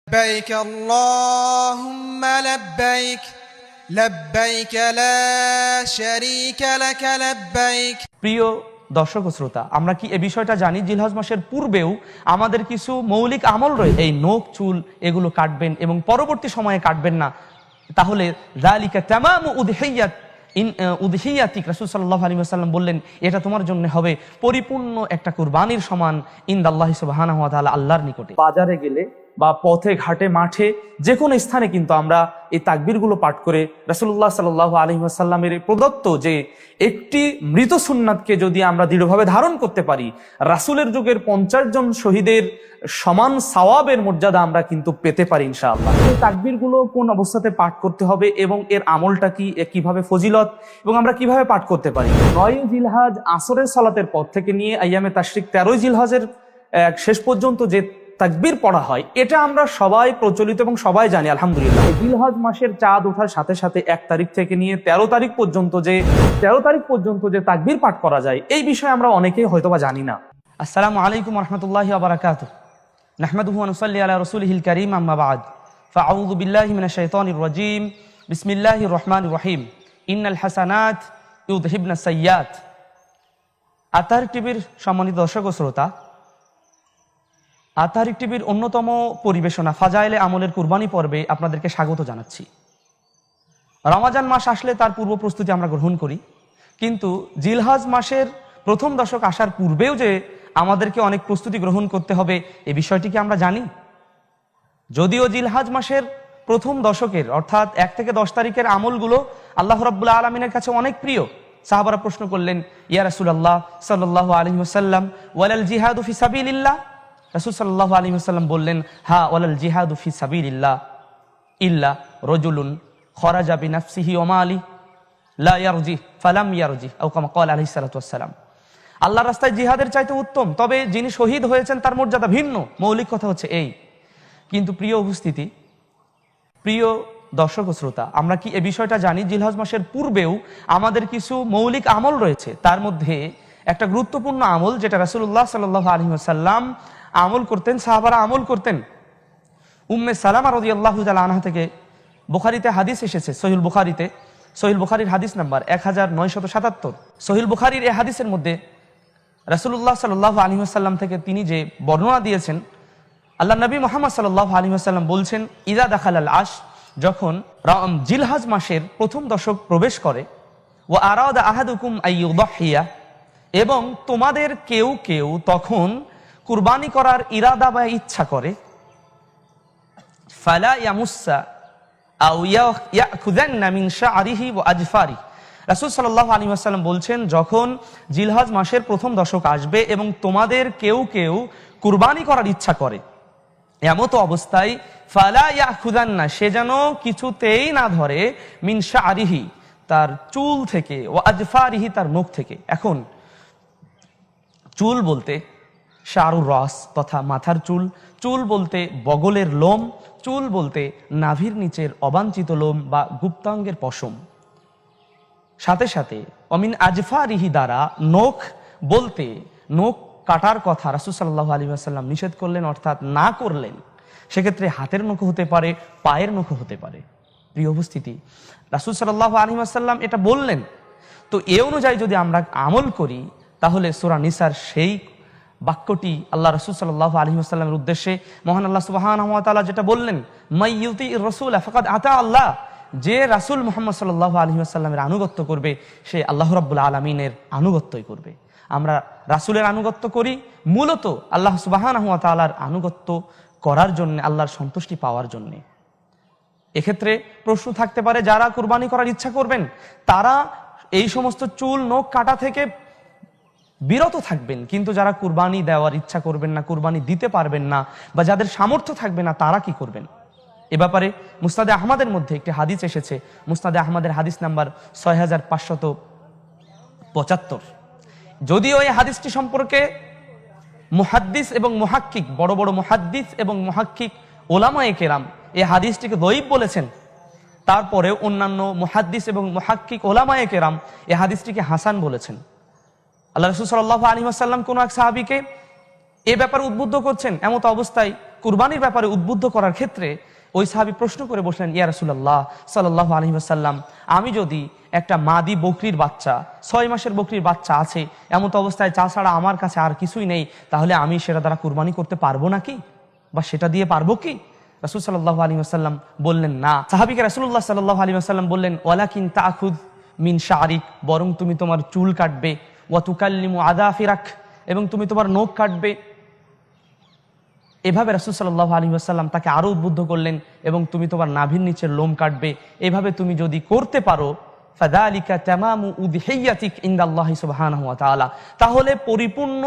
لبيك اللهم لبيك لبيك لا شريك لك لبيك। প্রিয় দর্শক ও শ্রোতা, আমরা কি এই বিষয়টা জানি জিলহজ মাসের পূর্বেও আমাদের কিছু মৌলিক আমল রয়েছে। এই নখ চুল এগুলো কাটবেন এবং পরবর্তী সময়ে কাটবেন না, তাহলে যালিকা তামামু উদহিয়াতিক। রাসূল সাল্লাল্লাহু আলাইহি ওয়াসাল্লাম বললেন এটা তোমার জন্য হবে পরিপূর্ণ একটা কুরবানির সমান ইনদাল্লাহি সুবহানাহু ওয়া তাআলা, আল্লাহর নিকটে। বাজারে গেলে বা পথে ঘাটে মাঠে যে কোনো স্থানে কিন্তু আমরা এই তাকবীরগুলো পাঠ করে রাসূলুল্লাহ সাল্লাল্লাহু আলাইহি ওয়াসাল্লামের প্রদত্ত যে একটি মৃত সুন্নাতকে যদি আমরা দৃঢ়ভাবে ধারণ করতে পারি, রাসূলের যুগের 50 জন শহীদের সমান সওয়াবের মর্যাদা আমরা কিন্তু পেতে পারি ইনশাআল্লাহ। এই তাকবীরগুলো কোন অবস্থাতে পাঠ করতে হবে এবং এর আমলটা কি, কিভাবে ফজিলত এবং আমরা কিভাবে পাঠ করতে পারি। 9 জিলহজ আসরের সালাতের পর থেকে নিয়ে আইয়ামে তাশরিক 13 জিলহজের শেষ পর্যন্ত যে তাকবীর পড়া হয়, এটা আমরা সবাই প্রচলিত এবং সবাই জানি আলহামদুলিল্লাহ। জিলহজ মাসের চাঁদ ওঠার সাথে সাথে 1 তারিখ থেকে নিয়ে 13 তারিখ পর্যন্ত যে তাকবীর পাঠ করা যায়, এই বিষয়ে আমরা অনেকেই হয়তোবা জানি না। আসসালামু আলাইকুম ওয়া রাহমাতুল্লাহি ওয়া বারাকাতুহু। নাহমাদুহু ওয়া নুসাল্লি আলা রাসূলিহিল কারীম, আম্মা বা'দ। ফাআউযু বিল্লাহি মিনাশ শাইতানির রাজীম। বিসমিল্লাহির রহমানির রহিম। ইন্নাল হাসানাত ইউযহিবনাস সাইয়্যাত। আতার টিভির সম্মানিত দর্শক ও শ্রোতা, আতারিক টিভির অন্যতম পরিবেশনা ফাজাইলে আমলের কুরবানি পর্বে আপনাদেরকে স্বাগত জানাচ্ছি। রমজান মাস আসলে তার পূর্ব প্রস্তুতি আমরা গ্রহণ করি, কিন্তু জিলহজ মাসের প্রথম দশক আসার পূর্বেও যে আমাদেরকে অনেক প্রস্তুতি গ্রহণ করতে হবে, এই বিষয়টি কি আমরা জানি? যদিও জিলহজ মাসের প্রথম দশকের অর্থাৎ 1 থেকে 10 তারিখের আমলগুলো আল্লাহ রাব্বুল আলামিনের কাছে অনেক প্রিয়। সাহাবারা প্রশ্ন করলেন, ইয়া রাসূলুল্লাহ সাল্লাল্লাহু আলাইহি ওয়াসাল্লাম, ওয়ালাল জিহাদু ফি সাবিলিল্লাহ। রাসূল সাল্লাল্লাহু আলাইহি ওয়াসাল্লাম বললেন, হা ওয়ালাল জিহাদু ফি সাবিলিল্লাহ ইল্লা রাজুলুন খরাজা বিনাফসিহি ওয়া মালি লা ইয়ারজি ফালাম ইয়ারজি, আও কামা ক্বালা আলাইহিস সালাতু ওয়াস সালাম। আল্লাহর রাস্তায় জিহাদের চাইতে উত্তম, তবে যিনি শহীদ হয়েছেন তার মর্যাদা ভিন্ন। মৌলিক কথা হচ্ছে এই। কিন্তু প্রিয় উপস্থিতি, প্রিয় দর্শক ও শ্রোতা, আমরা কি এই বিষয়টা জানি জিলহজ মাসের পূর্বেও আমাদের কিছু মৌলিক আমল রয়েছে। তার মধ্যে একটা গুরুত্বপূর্ণ আমল যেটা রাসূলুল্লাহ সাল্লাল্লাহু আলাইহি ওয়াসাল্লাম আমল করতেন, সাহাবারা আমল করতেন। উম্মে সালামা রাদিয়াল্লাহু তাআলা আনহা থেকে বুখারীতে হাদিস এসেছে, সহিহ বুখারীর হাদিস নাম্বার 1977। সহিহ বুখারীর এই হাদিসের মধ্যে রাসূলুল্লাহ সাল্লাল্লাহু আলাইহি ওয়াসাল্লাম থেকে তিনি যে বর্ণনা দিয়েছেন, আল্লাহ নবী মুহাম্মদ সাল্লাল্লাহু আলাইহি ওয়াসাল্লাম বলছেন, ইযা দাখালাল আশ, যখন জিলহজ মাসের প্রথম দশক প্রবেশ করে, ওয়া আরাদা আহাদুকুম আইয়ুদহিয়া, এবং তোমাদের কেউ কেউ তখন কুরবানি করার ইরাদা বা ইচ্ছা করে, ফালা ইয়ামুসা আও ইয়াখুযান্না মিন শা'রিহি ওয়া আজফারি। রাসূল সাল্লাল্লাহু আলাইহি ওয়াসাল্লাম বলছেন, যখন জিলহজ মাসের প্রথম দশক আসবে এবং তোমাদের কেউ কেউ কুরবানি করার ইচ্ছা করে, এমত অবস্থায় ফালা ইয়াখুযান্না, সে যেন কিছুতেই না ধরে, মিন শা'রিহি, তার চুল থেকে, ওয়া আজফারিহি, তার নখ থেকে। এখন চুল বলতে শারুর রস তথা মাথার চুল, চুল বলতে বগলের লোম, চুল বলতে নাভির নিচের অবাঞ্ছিত লোম বা গুপ্তাঙ্গের পশম। সাথে সাথে অমিন আজফারিহি, দ্বারা নখ বলতে নখ কাটার কথা রাসূল সাল্লাল্লাহু আলাইহি ওয়াসাল্লাম নিষেধ করলেন, অর্থাৎ না করলেন। সেক্ষেত্রে হাতের নখ হতে পারে, পায়ের নখ হতে পারে। প্রিয় উপস্থিতি, রাসূল সাল্লাল্লাহু আলাইহি ওয়াসাল্লাম এটা বললেন, তো এ অনুযায়ী যদি আমরা আমল করি, তাহলে সূরা নিসার সেই বাক্যটি আল্লাহ রাসূল সাল্লাল্লাহু আলাইহি ওয়াসাল্লামের উদ্দেশ্যে মহান আল্লাহ সুবহানাহু ওয়া তাআলা যেটা বললেন, মাইয়ুতির রাসূল ফাকাদ আতা আল্লাহ, যে রাসূল মুহাম্মদ সাল্লাল্লাহু আলাইহি ওয়াসাল্লামের আনুগত্য করবে সে আল্লাহ রাব্বুল আলামিনের আনুগত্যই করবে। আমরা রাসূলের আনুগত্য করি মূলত আল্লাহ সুবহানাহু ওয়া তাআলার আনুগত্য করার জন্য, আল্লাহর সন্তুষ্টি পাওয়ার জন্য। এক্ষেত্রে প্রশ্ন থাকতে পারে, যারা কুরবানি করার ইচ্ছা করবেন তারা এই সমস্ত চুল নখ কাটা থেকে বিরত থাকবেন, কিন্তু যারা কুরবানি দেওয়ার ইচ্ছা করবেন না, কুরবানি দিতে পারবেন না, বা যাদের সামর্থ্য থাকবে না, তারা কি করবেন? এ ব্যাপারে মুসনাদে আহমদের মধ্যে একটি হাদিস এসেছে, মুসনাদে আহমদের হাদিস নাম্বার 6575। যদিও এই হাদিসটি সম্পর্কে মুহাদ্দিস এবং মুহাক্কিক, বড় বড় মুহাদ্দিস এবং মুহাক্কিক ওলামায়ে কেরাম এই হাদিসটিকে দঈফ বলেছেন, তারপরেও অন্যান্য মুহাদ্দিস এবং মুহাক্কিক ওলামায়ে কেরাম এই হাদিসটিকে হাসান বলেছেন। আল্লাহ রাসূল সাল্লাল্লাহু আলাইহি ওয়াসাল্লাম কোন এক সাহাবীকে এ ব্যাপারে উদ্বুদ্ধ করছেন, এমত অবস্থায় কুরবানির ব্যাপারে উদ্বুদ্ধ করার ক্ষেত্রে ওই সাহাবী প্রশ্ন করে বসলেন, ইয়া রাসূলুল্লাহ সাল্লাল্লাহু আলাইহি ওয়াসাল্লাম, আমি যদি একটা মাদি বকরির বাচ্চা, 6 মাসের বকরির বাচ্চা আছে, এমন অবস্থায় চা ছাড়া আমার কাছে আর কিছুই নেই, তাহলে আমি সেটা দ্বারা কুরবানি করতে পারবো নাকি, বা সেটা দিয়ে পারবো কি? রাসূল সাল্লাল্লাহু আলাইহি ওয়াসাল্লাম বললেন না। সাহাবীকে রাসূলুল্লাহ সাল্লাল্লাহু আলাইহি ওয়াসাল্লাম বললেন, ওয়ালাকিন তাখুদ মিন শারিক, বরং তুমি তোমার চুল কাটবে, ওয়া তুকাল্লিমু আযাফিরাক, এবং তুমি তোমার নখ কাটবে। এভাবে রাসূল সাল্লাল্লাহু আলাইহি ওয়াসাল্লাম তাকে আরো উদ্বুদ্ধ করলেন, এবং তুমি তোমার নাভির নিচের লোম কাটবে। এভাবে তুমি যদি করতে পারো, ফাযালিকা তামামু উযহিয়াতিক ইনদাল্লাহি সুবহানাহু ওয়া তাআলা, তাহলে পরিপূর্ণ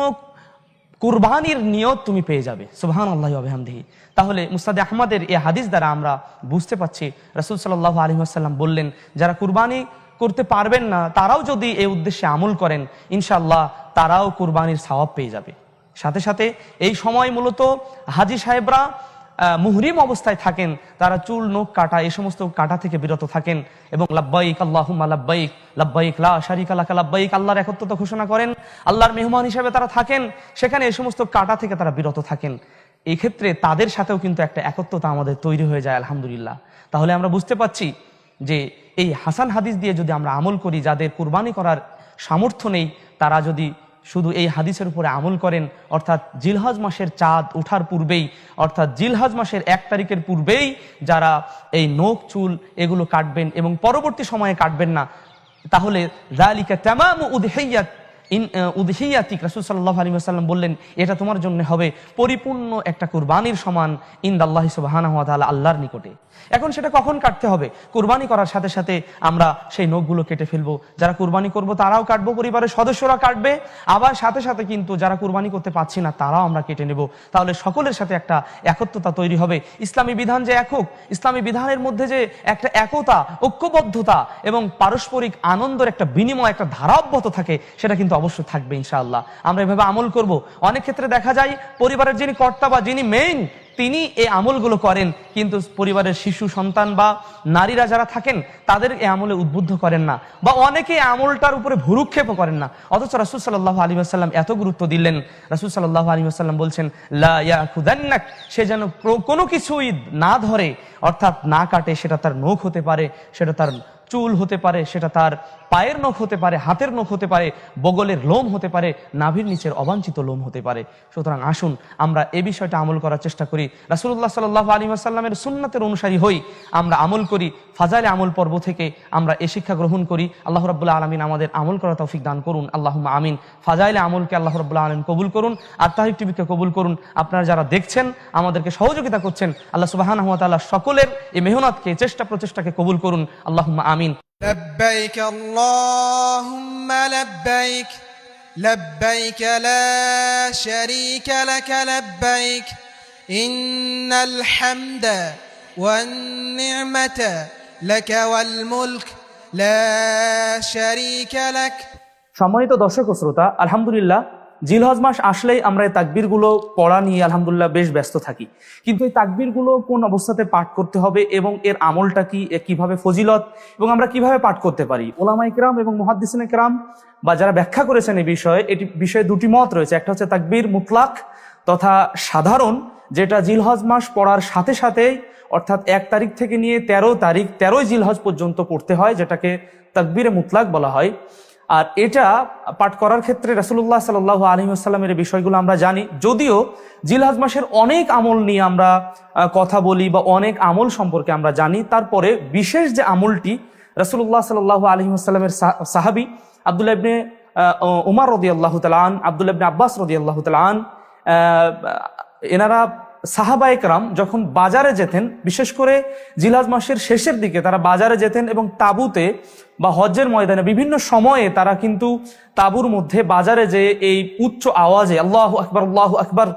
কুরবানির নিয়ত তুমি পেয়ে যাবে। সুবহানাল্লাহি ওয়া বিহামদিহি। তাহলে মুসনাদে আহমদের এই হাদিস দ্বারা আমরা বুঝতে পারছি রাসূল সাল্লাল্লাহু আলাইহি ওয়াসাল্লাম বললেন, যারা কুরবানি করতে পারবেন না তারাও যদি এই উদ্দেশ্যে আমল করেন, ইনশাআল্লাহ তারাও কুরবানির সওয়াব পেয়ে যাবে। সাথে সাথে এই সময় মূলত হাজী সাহেবরা মুহরিম অবস্থায় থাকেন, তারা চুল নখ কাটা এই সমস্ত কাটা থেকে বিরত থাকেন, এবং লাব্বাইক আল্লাহুম্মা লাব্বাইক, লাব্বাইক লা শারিকা লাকা লাব্বাইক, আল্লাহর একত্বতা ঘোষণা করেন, আল্লাহর মেহমান হিসেবে তারা থাকেন, সেখানে এই সমস্ত কাটা থেকে তারা বিরত থাকেন। এই ক্ষেত্রে তাদের সাথেও কিন্তু একটা একত্বতা আমাদের তৈরি হয়ে যায়, আলহামদুলিল্লাহ। তাহলে আমরা বুঝতে পারছি যে এই হাসান হাদিস দিয়ে যদি আমরা আমল করি, যাদের কুরবানি করার সামর্থ্য নেই, তারা যদি শুধু এই হাদিসের উপরে আমল করেন, অর্থাৎ জিলহজ মাসের চাঁদ ওঠার পূর্বেই, অর্থাৎ জিলহজ মাসের 1 তারিখের পূর্বেই যারা এই নখ চুল এগুলো কাটবেন এবং পরবর্তী সময়ে কাটবেন না, তাহলে যালিকা তামামু উযহিয়াতিক, রাসূল সাল্লাল্লাহু আলাইহি ওয়াসাল্লাম বললেন, এটা তোমার জন্য হবে পরিপূর্ণ একটা কুরবানির সমান ইনদাল্লাহি সুবহানাহু ওয়া তাআলা, আল্লাহর নিকটে। এখন সেটা কখন কাটতে হবে? কুরবানি করার সাথে সাথে আমরা সেই নখগুলো কেটে ফেলবো। যারা কুরবানি করব তারাও কাটবো, পরিবারের সদস্যরা কাটবে, আবার সাথে সাথে কিন্তু যারা কুরবানি করতে পারছি না তারাও আমরা কেটে নেব। তাহলে সকলের সাথে একটা একত্বতা তৈরি হবে। ইসলামী বিধান যে একক, ইসলামী বিধানের মধ্যে যে একটা একতা, ঐক্যবদ্ধতা এবং পারস্পরিক আনন্দের একটা বিনিময়, একটা ধারা অব্যাহত থাকে, সেটা কিন্তু অবশ্যই থাকবে ইনশাআল্লাহ। আমরা এভাবে আমল করব। অনেক ক্ষেত্রে দেখা যায় পরিবারের যিনি কর্তা বা যিনি মেইন, তিনি এই আমলগুলো করেন, কিন্তু পরিবারের শিশু সন্তান বা নারীরা যারা থাকেন তাদের এই আমলে উদ্বুদ্ধ করেন না, বা অনেকে আমলটার উপরে ভুরুক্ষেপও করেন না। অথচ রাসূল সাল্লাল্লাহু আলাইহি ওয়াসাল্লাম এত গুরুত্ব দিলেন। রাসূল সাল্লাল্লাহু আলাইহি ওয়াসাল্লাম বলছেন, লা ইয়াখুদান্নাক, সে যেন কোনো কিছুই না ধরে, অর্থাৎ না কাটে। সেটা তার নখ হতে পারে, সেটা তার চুল হতে পারে, সেটা তার পায়ের নখ হতে পারে, হাতের নখ হতে পারে, বগলের লোম হতে পারে, নাভির নিচের অবাঞ্ছিত লোম হতে পারে। সুতরাং আসুন আমরা এই বিষয়টা আমল করার চেষ্টা করি, রাসূলুল্লাহ সাল্লাল্লাহু আলাইহি ওয়াসাল্লামের সুন্নাতের অনুসারী হই, আমরা আমল করি। ফাজাইলে আমল পর্ব থেকে আমরা এই শিক্ষা গ্রহণ করি। আল্লাহ রাব্বুল আলামিন আমাদের আমল করার তৌফিক দান করুন, আল্লাহুম্মা আমিন। ফাজাইলে আমলকে আল্লাহ রাব্বুল আলামিন কবুল করুন, আর তাহির টিভিকে কবুল করুন। আপনারা যারা দেখছেন, আমাদেরকে সহযোগিতা করছেন, আল্লাহ সুবহানাহু ওয়া তাআলা সকলের এই মেহনতকে, চেষ্টা প্রচেষ্টাকে কবুল করুন, আল্লাহুম্মা আমিন। لبيك اللهم لبيك لبيك لا شريك لك لبيك إن الحمد والنعمة لك والملك لا شريك لك। সম্মানিত দর্শক ও শ্রোতা, আলহামদুলিল্লাহ জিলহজ মাস আসলেই আমরা এই তাকবীরগুলো পড়া নিয়ে আলহামদুলিল্লাহ বেশ ব্যস্ত থাকি। কিন্তু এই তাকবীরগুলো কোন অবস্থাতে পাঠ করতে হবে এবং এর আমলটা কি, কিভাবে ফজিলত এবং আমরা কিভাবে পাঠ করতে পারি, উলামায়ে কেরাম এবং মুহাদ্দিসিনে কেরাম বা যারা ব্যাখ্যা করেছেন এই বিষয়ে, এটি বিষয়ে দুটি মত রয়েছে। একটা হচ্ছে তাকবীর মুতলাক তথা সাধারণ, যেটা জিলহজ মাস পড়ার সাথে সাথেই, অর্থাৎ 1 তারিখ থেকে নিয়ে 13 জিলহজ পর্যন্ত পড়তে হয়, যেটাকে তাকবীরে মুতলাক বলা হয়। আর এটা পাঠ করার ক্ষেত্রে রাসূলুল্লাহ সাল্লাল্লাহু আলাইহি ওয়াসাল্লামের বিষয়গুলো আমরা জানি। যদিও জিলহজ মাসের অনেক আমল নিয়ে আমরা কথা বলি বা অনেক আমল সম্পর্কে আমরা জানি, তারপরে বিশেষ যে আমলটি রাসূলুল্লাহ সাল্লাল্লাহু আলাইহি ওয়াসাল্লামের সাহাবী আব্দুল্লাহ ইবনে উমর রাদিয়াল্লাহু তাআলা আন, আব্দুল্লাহ ইবনে আব্বাস রাদিয়াল্লাহু তাআলা আন, এনারা সাহাবায়ে কেরাম যখন বাজারে যেতেন, বিশেষ করে জিলহজ মাসের শেষের দিকে তারা বাজারে যেতেন এবং তাঁবুতে বা হজ্জের ময়দানে বিভিন্ন সময়ে তারা কিন্তু তাঁবুর মধ্যে বাজারে যে এই উচ্চ আওয়াজে আল্লাহু আকবার আল্লাহু আকবার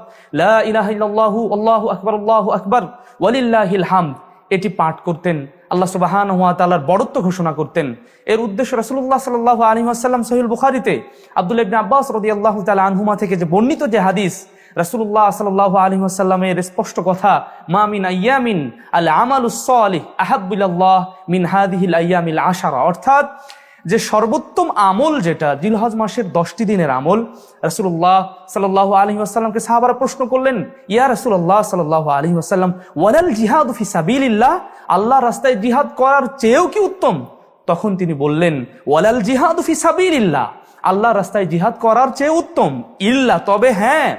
লা ইলাহা ইল্লাল্লাহু আল্লাহু আকবার ওয়ালিল্লাহিল হামদ এটি পাঠ করতেন, আল্লাহ সুবহানাহু ওয়া তাআলার বড়ত্ব ঘোষণা করতেন। এর উদ্দেশ্য রাসূলুল্লাহ সাল্লাল্লাহু আলাইহি ওয়াসাল্লাম সহিহ বুখারীতে আব্দুল্লাহ ইবনে আব্বাস রাদিয়াল্লাহু তাআলা আনহুমা থেকে যে বর্ণিত যে হাদিস, রাসূলুল্লাহ সাল্লাল্লাহু আলাইহি ওয়াসাল্লামের স্পষ্ট কথা, মা মিন আইয়ামিন আল আমালুস সালিহ আহাব্বু ইলাল্লাহ মিন হাদিহিল আইয়ামিল আশারা, অর্থাৎ যে সর্বোত্তম আমল যেটা জিলহজ মাসের 10টি দিনের আমল, রাসূলুল্লাহ সাল্লাল্লাহু আলাইহি ওয়াসাল্লামকে সাহাবারা প্রশ্ন করলেন, ইয়া রাসূলুল্লাহ সাল্লাল্লাহু আলাইহি ওয়াসাল্লাম, ওয়ালাল জিহাদু ফি সাবিলিল্লাহ, আল্লাহর রাস্তায় জিহাদ করার চেয়েও কি উত্তম? তখন তিনি বললেন, ওয়ালাল জিহাদু ফি সাবিলিল্লাহ, আল্লাহর রাস্তায় জিহাদ করার চেয়ে উত্তম, ইল্লা, তবে হ্যাঁ,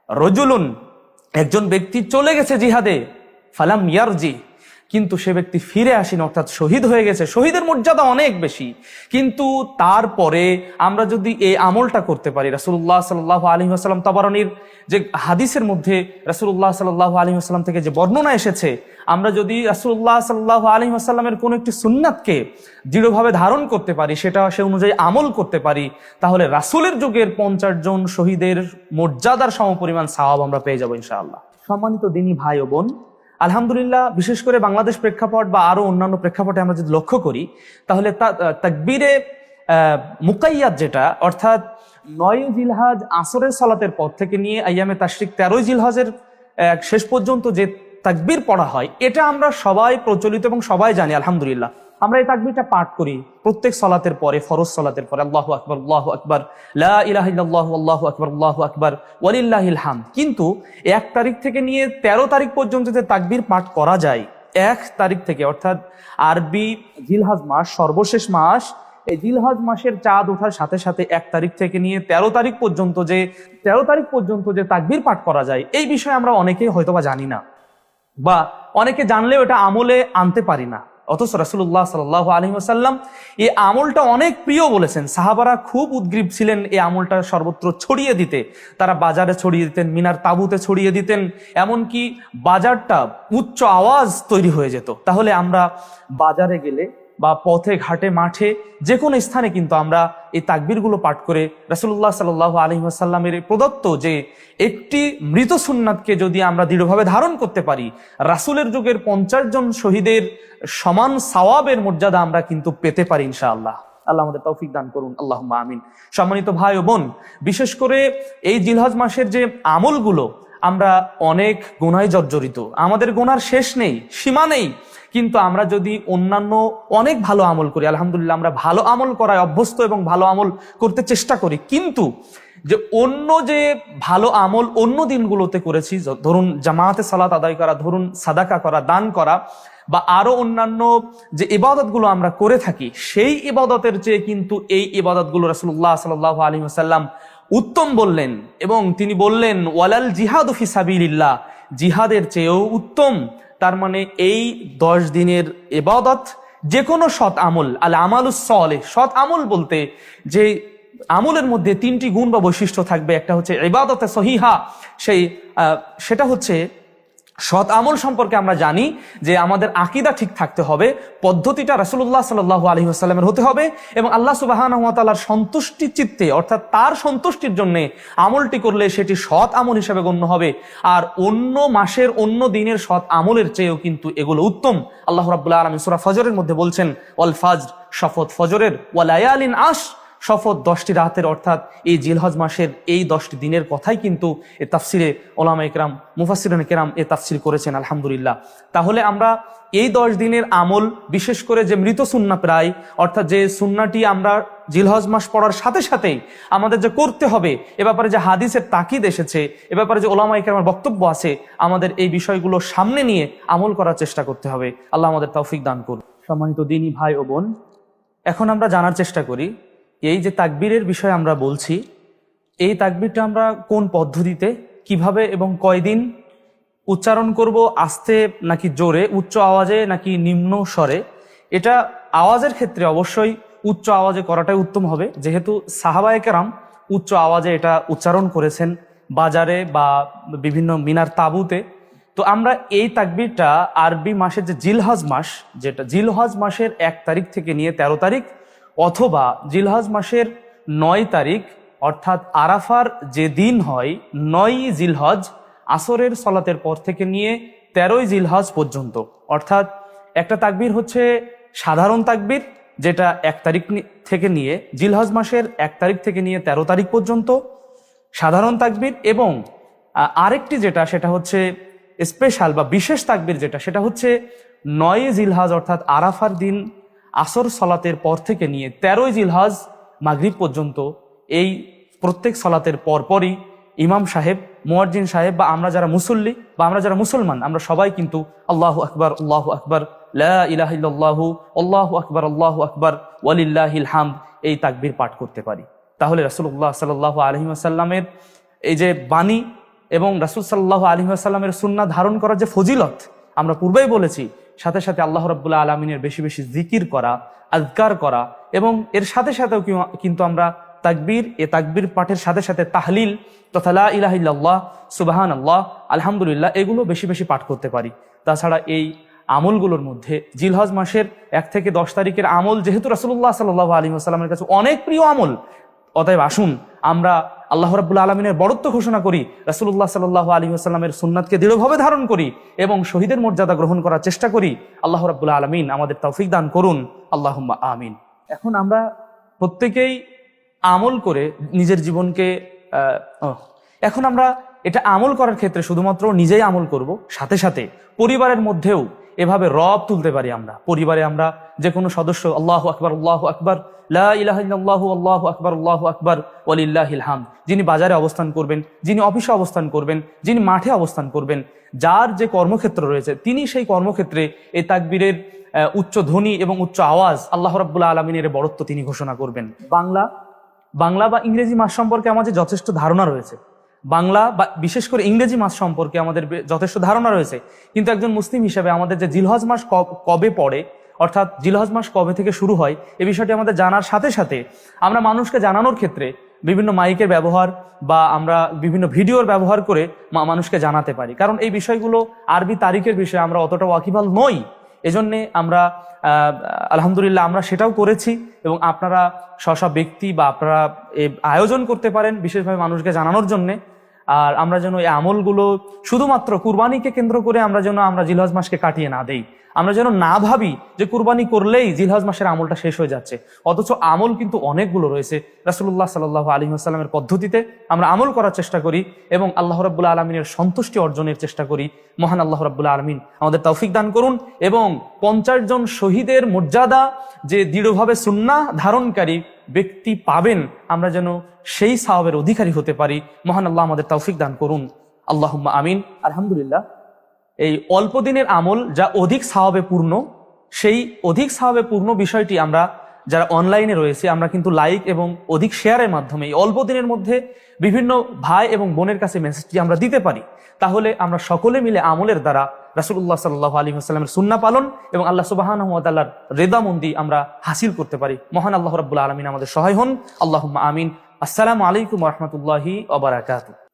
রজুলুন, একজন ব্যক্তি চলে গেছে জিহাদে, ফালাম ইয়ারজি, কিন্তু সে ব্যক্তি ফিরে আসেনি, অর্থাৎ শহীদ হয়ে গেছে। শহীদের মর্যাদা অনেক বেশি, কিন্তু তারপরে আমরা যদি এই আমলটা করতে পারি, রাসূলুল্লাহ সাল্লাল্লাহু আলাইহি ওয়াসাল্লাম তাবারানীর যে হাদিসের মধ্যে রাসূলুল্লাহ সাল্লাল্লাহু আলাইহি ওয়াসাল্লাম থেকে যে বর্ণনা এসেছে, আমরা যদি রাসূলুল্লাহ সাল্লাল্লাহু আলাইহি ওয়াসাল্লামের কোনো একটি সুন্নাতকে দৃঢ়ভাবে ধারণ করতে পারি, সেটা সে অনুযায়ী আমল করতে পারি, তাহলে রাসূলের যুগের 50 জন শহীদের মর্যাদার সমপরিমাণ সওয়াব আমরা পেয়ে যাবো ইনশাআল্লাহ। সম্মানিত দিনী ভাই ও বোন, আলহামদুলিল্লাহ, বিশেষ করে বাংলাদেশ প্রেক্ষাপট বা আরো অন্যান্য প্রেক্ষাপটে আমরা যদি লক্ষ্য করি, তাহলে তাকবীরে মুকাইয়াদ যেটা, অর্থাৎ 9 জিলহজ আসরের সালাতের পর থেকে নিয়ে আইয়ামে তাশরিক 13 জিলহজের শেষ পর্যন্ত যে তাকবীর পড়া হয়, এটা আমরা সবাই প্রচলিত এবং সবাই জানি। আলহামদুলিল্লাহ, আমরা এই তাকবীরটা পাঠ করি প্রত্যেক সালাতের পরে, ফরজ সালাতের পরে, আল্লাহু আকবার, আল্লাহু আকবার, লা ইলাহা ইল্লাল্লাহু, আল্লাহু আকবার, আল্লাহু আকবার, ওয়ালিল্লাহিল হামদ। কিন্তু 1 তারিখ থেকে নিয়ে 13 তারিখ পর্যন্ত যে তাকবীর পাঠ করা যায়, 1 তারিখ থেকে, অর্থাৎ আরবি জিলহজ মাস সর্বশেষ মাস, এই জিলহজ মাসের চাঁদ ওঠার সাথে সাথে 1 তারিখ থেকে নিয়ে 13 তারিখ পর্যন্ত যে তাকবীর পাঠ করা যায়, এই বিষয়ে আমরা অনেকেই হয়তোবা জানি না, বা অনেকে জানলেও এটা আমলে আনতে পারি না। অথচ রাসূলুল্লাহ সাল্লাল্লাহু আলাইহি ওয়াসাল্লাম এই আমলটা অনেক প্রিয় বলেছেন। সাহাবারা খুব উদ্গ্রীব ছিলেন এই আমলটা সর্বত্র ছড়িয়ে দিতে। তারা বাজারে ছড়িয়ে দিতেন, মিনার তাঁবুতে ছড়িয়ে দিতেন, এমনকি বাজারটা উচ্চ আওয়াজ তৈরি হয়ে যেত। তাহলে আমরা বাজারে গেলে বা পথে ঘাটে মাঠে যে কোনো স্থানে কিন্তু আমরা এই তাকবীরগুলো পাঠ করে রাসূলুল্লাহ সাল্লাল্লাহু আলাইহি ওয়াসাল্লামের প্রদত্ত যে একটি মৃত সুন্নাতকে যদি আমরা দৃঢ়ভাবে ধারণ করতে পারি, রাসূলের যুগের 50 জন শহীদের সমান সওয়াবের মর্যাদা আমরা কিন্তু পেতে পারি ইনশাআল্লাহ। আল্লাহ আমাদের তৌফিক দান করুন, আল্লাহুম্মা আমিন। সম্মানিত ভাই ও বোন, বিশেষ করে এই জিলহজ মাসের যে আমলগুলো, আমরা অনেক গুনাহে জর্জরিত, আমাদের গুনার শেষ নেই, সীমা নেই, কিন্তু আমরা যদি অন্যান্য অনেক ভালো আমল করি, আলহামদুলিল্লাহ আমরা ভালো আমল করায় অভ্যস্ত এবং ভালো আমল করতে চেষ্টা করি, কিন্তু যে অন্য যে ভালো আমল অন্য দিনগুলোতে করেছি, ধরুন জামাতে সালাত আদায় করা, ধরুন সাদাকা করা, দান করা, বা আরো অন্যান্য যে ইবাদতগুলো আমরা করে থাকি, সেই ইবাদতের চেয়ে কিন্তু এই ইবাদতগুলো রাসূলুল্লাহ সাল্লাল্লাহু আলাইহি ওয়াসাল্লাম উত্তম বললেন, এবং তিনি বললেন ওয়ালাল জিহাদু ফি সাবিলিল্লাহ, জিহাদের চেয়েও উত্তম। তার মানে এই 10 দিনের ইবাদত, যে কোনো সৎ আমল, আল আমালুস সালেহ, সৎ আমল বলতে যে আমলের মধ্যে 3টি গুণ বা বৈশিষ্ট্য থাকবে, একটা হচ্ছে ইবাদতে সহিহা, সেটা হচ্ছে সৎ আমল সম্পর্কে আমরা জানি যে আমাদের আকীদা ঠিক থাকতে হবে, পদ্ধতিটা রাসূলুল্লাহ সাল্লাল্লাহু আলাইহি ওয়াসাল্লামের হতে হবে, এবং আল্লাহ সুবহানাহু ওয়া তাআলার সন্তুষ্টি চিত্তে, অর্থাৎ তার সন্তুষ্টির জন্য আমলটি করলে সেটি সৎ আমল হিসেবে গণ্য হবে। আর অন্য মাসের অন্য দিনের সৎ আমলের চেয়েও কিন্তু এগুলো উত্তম। আল্লাহ রাব্বুল আলামিন সূরা ফজরের মধ্যে বলছেন, ওয়াল ফাজর, শপথ ফজরের, ওয়া লায়ালিন আশ, শপথ 10টি রাতের, অর্থাৎ এই জিলহজ মাসের এই 10টি দিনের কথাই কিন্তু এ তাফসিরে ওলামায়ে কেরাম, মুফাসসিরিনে কেরাম এ তাফসির করেছেন আলহামদুলিল্লাহ। তাহলে আমরা এই 10 দিনের আমল, বিশেষ করে যে মৃত সুন্নাহ প্রায়, অর্থাৎ যে সুন্নাহটি আমরা জিলহজ মাস পড়ার সাথে সাথেই আমাদের যে করতে হবে, এ ব্যাপারে যে হাদিসের তাকিদ এসেছে, এ ব্যাপারে যে ওলামায়ে কেরামের বক্তব্য আছে, আমাদের এই বিষয়গুলো সামনে নিয়ে আমল করার চেষ্টা করতে হবে। আল্লাহ আমাদের তৌফিক দান করুন। সম্মানিত দিনী ভাই ও বোন, এখন আমরা জানার চেষ্টা করি এই যে তাকবীরের বিষয়ে আমরা বলছি, এই তাকবীরটা আমরা কোন পদ্ধতিতে, কিভাবে এবং কয়দিন উচ্চারণ করব, আস্তে নাকি জোরে, উচ্চ আওয়াজে নাকি নিম্ন স্বরে। এটা আওয়াজের ক্ষেত্রে অবশ্যই উচ্চ আওয়াজে করাটাই উত্তম হবে, যেহেতু সাহাবায়ে কেরাম উচ্চ আওয়াজে এটা উচ্চারণ করেছেন বাজারে বা বিভিন্ন মিনার তাঁবুতে। তো আমরা এই তাকবীরটা আরবি মাসের যে জিলহজ মাস, যেটা জিলহজ মাসের 1 তারিখ থেকে নিয়ে 13 তারিখ, অথবা জিলহজ মাসের 9 তারিখ, অর্থাৎ আরাফার যে দিন হয় 9 জিলহজ, আসরের সালাতের পর থেকে নিয়ে 13 জিলহজ পর্যন্ত, অর্থাৎ একটা তাকবীর হচ্ছে সাধারণ তাকবীর, যেটা 1 তারিখ থেকে নিয়ে জিলহজ মাসের 1 তারিখ থেকে নিয়ে 13 তারিখ পর্যন্ত সাধারণ তাকবীর, এবং আরেকটি যেটা সেটা হচ্ছে স্পেশাল বা বিশেষ তাকবীর, যেটা সেটা হচ্ছে 9 জিলহজ, অর্থাৎ আরাফার দিন আসর সালাতের পর থেকে নিয়ে 13ই জিলহজ মাগরিব পর্যন্ত এই প্রত্যেক সালাতের পরপরই ইমাম সাহেব, মুয়াজ্জিন সাহেব বা আমরা যারা মুসল্লি বা আমরা যারা মুসলমান, আমরা সবাই কিন্তু আল্লাহু আকবার, আল্লাহু আকবার, লা ইলাহা ইল্লাল্লাহু, আল্লাহু আকবার, আল্লাহু আকবার, ওয়ালিল্লাহিল হামদ এই তাকবীর পাঠ করতে পারি। তাহলে রাসূলুল্লাহ সাল্লাল্লাহু আলাইহি ওয়াসাল্লামের এই যে বাণী এবং রাসূল সাল্লাল্লাহু আলাইহি ওয়াসাল্লামের সুন্নাহ ধারণ করার যে ফজিলত আমরা পূর্বেই বলেছি, সাথে সাথে আল্লাহ রাব্বুল আলামিনের বেশি বেশি জিকির করা, আযকার করা, এবং এর সাথে সাথেও কিন্তু আমরা তাকবীর, তাকবীর পাঠের সাথে সাথে তাহলিল তথা লা ইলাহা ইল্লাল্লাহ, সুবহানাল্লাহ, আলহামদুলিল্লাহ এগুলো বেশি বেশি পাঠ করতে পারি। তাছাড়া এই আমলগুলোর মধ্যে জিলহজ মাসের 1 থেকে 10 তারিখের আমল যেহেতু রাসূলুল্লাহ সাল্লাল্লাহু আলাইহি ওয়াসাল্লামের কাছে অনেক প্রিয় আমল, অতএব আসুন আমরা আল্লাহ রাব্বুল আলামিনের বরত্ব ঘোষণা করি, রাসূলুল্লাহ সাল্লাল্লাহু আলাইহি ওয়াসাল্লামের সুন্নাতকে দৃঢ়ভাবে ধারণ করি এবং শহীদের মর্যাদা গ্রহণ করার চেষ্টা করি। আল্লাহ রাব্বুল আলামিন আমাদের তৌফিক দান করুন, আল্লাহুম্মা আমিন। এখন আমরা প্রত্যেকেই আমল করে নিজের জীবনকে এখন আমরা এটা আমল করার ক্ষেত্রে শুধুমাত্র নিজেই আমল করব, সাথে সাথে পরিবারের মধ্যেও এভাবে রব তুলতে পারি। আমরা পরিবারে আমরা যে কোনো সদস্য আল্লাহু আকবার, আল্লাহু আকবার, লা ইলাহা ইল্লাল্লাহু, আল্লাহু আকবার, আল্লাহু আকবার, ওয়ালিল্লাহিল হামদ। যিনি বাজারে অবস্থান করবেন, যিনি অফিসে অবস্থান করবেন, যিনি মাঠে অবস্থান করবেন, যার যে কর্মক্ষেত্র রয়েছে তিনি সেই কর্মক্ষেত্রে এই তাকবীরের উচ্চ ধ্বনি এবং উচ্চ আওয়াজ আল্লাহ রাব্বুল আলামিনের বরত্ব তিনি ঘোষণা করবেন। বাংলা বা ইংরেজি মাস সম্পর্কে আমাদের যথেষ্ট ধারণা রয়েছে, বাংলা বা বিশেষ করে ইংরেজি মাস সম্পর্কে আমাদের যথেষ্ট ধারণা রয়েছে, কিন্তু একজন মুসলিম হিসেবে আমাদের যে জিলহজ মাস কবে পড়ে, অর্থাৎ জিলহজ মাস কবে থেকে শুরু হয়, এই বিষয়টি আমাদের জানার সাথে সাথে আমরা মানুষকে জানানোর ক্ষেত্রে বিভিন্ন মাইকের ব্যবহার বা আমরা বিভিন্ন ভিডিওর ব্যবহার করে মানুষকে জানাতে পারি। কারণ এই বিষয়গুলো আরবি তারিখের বিষয়ে আমরা অতটা ওয়াকিবহাল নই, এজন্যে আমরা আলহামদুলিল্লাহ আমরা সেটাও করেছি এবং আপনারা স্ব ব্যক্তি বা আপনারা আয়োজন করতে পারেন বিশেষভাবে মানুষকে জানানোর জন্যে। আর আমরা যেন এই আমলগুলো শুধুমাত্র কুরবানিকে কেন্দ্র করে আমরা জিলহজ মাসকে কাটিয়ে না দেই, আমরা যেন না ভাবি যে কুরবানি করলেই জিলহজ মাসের আমলটা শেষ হয়ে যাচ্ছে, অথচ আমল কিন্তু অনেকগুলো রয়েছে। রাসূলুল্লাহ সাল্লাল্লাহু আলাইহি ওয়াসাল্লামের পদ্ধতিতে আমরা আমল করার চেষ্টা করি এবং আল্লাহ রাব্বুল আলামিনের সন্তুষ্টি অর্জনের চেষ্টা করি। মহান আল্লাহ রাব্বুল আলামিন আমাদের তৌফিক দান করুন এবং 50 জন শহীদের মর্যাদা যে দৃঢ়ভাবে সুন্নাহ ধারণকারী ব্যক্তি পাবেন, আমরা যেন সেই সওয়াবের অধিকারী হতে পারি। মহান আল্লাহ আমাদের তৌফিক দান করুন, আল্লাহুম্মা আমিন। আলহামদুলিল্লাহ, এই অল্প দিনের আমল যা অধিক সওয়াবে পূর্ণ, সেই অধিক সওয়াবে পূর্ণ বিষয়টি আমরা যারা অনলাইনে রয়েছে আমরা কিন্তু লাইক এবং অধিক শেয়ারের মাধ্যমে এই অল্প দিনের মধ্যে বিভিন্ন ভাই এবং বোনের কাছে মেসেজটি আমরা দিতে পারি। তাহলে আমরা সকলে মিলে আমলের দ্বারা রাসূলুল্লাহ সাল্লাল্লাহু আলাইহি ওয়াসাল্লামের সুন্নাহ পালন এবং আল্লাহ সুবহানাহু ওয়া তাআলার রেদামন্দি আমরা হাসিল করতে পারি। মহান আল্লাহ রাব্বুল আলামিন আমাদের সহায় হন, আল্লাহুম্মা আমিন। আসসালামু আলাইকুম ওয়া রাহমাতুল্লাহি ওয়া বারাকাতুহু।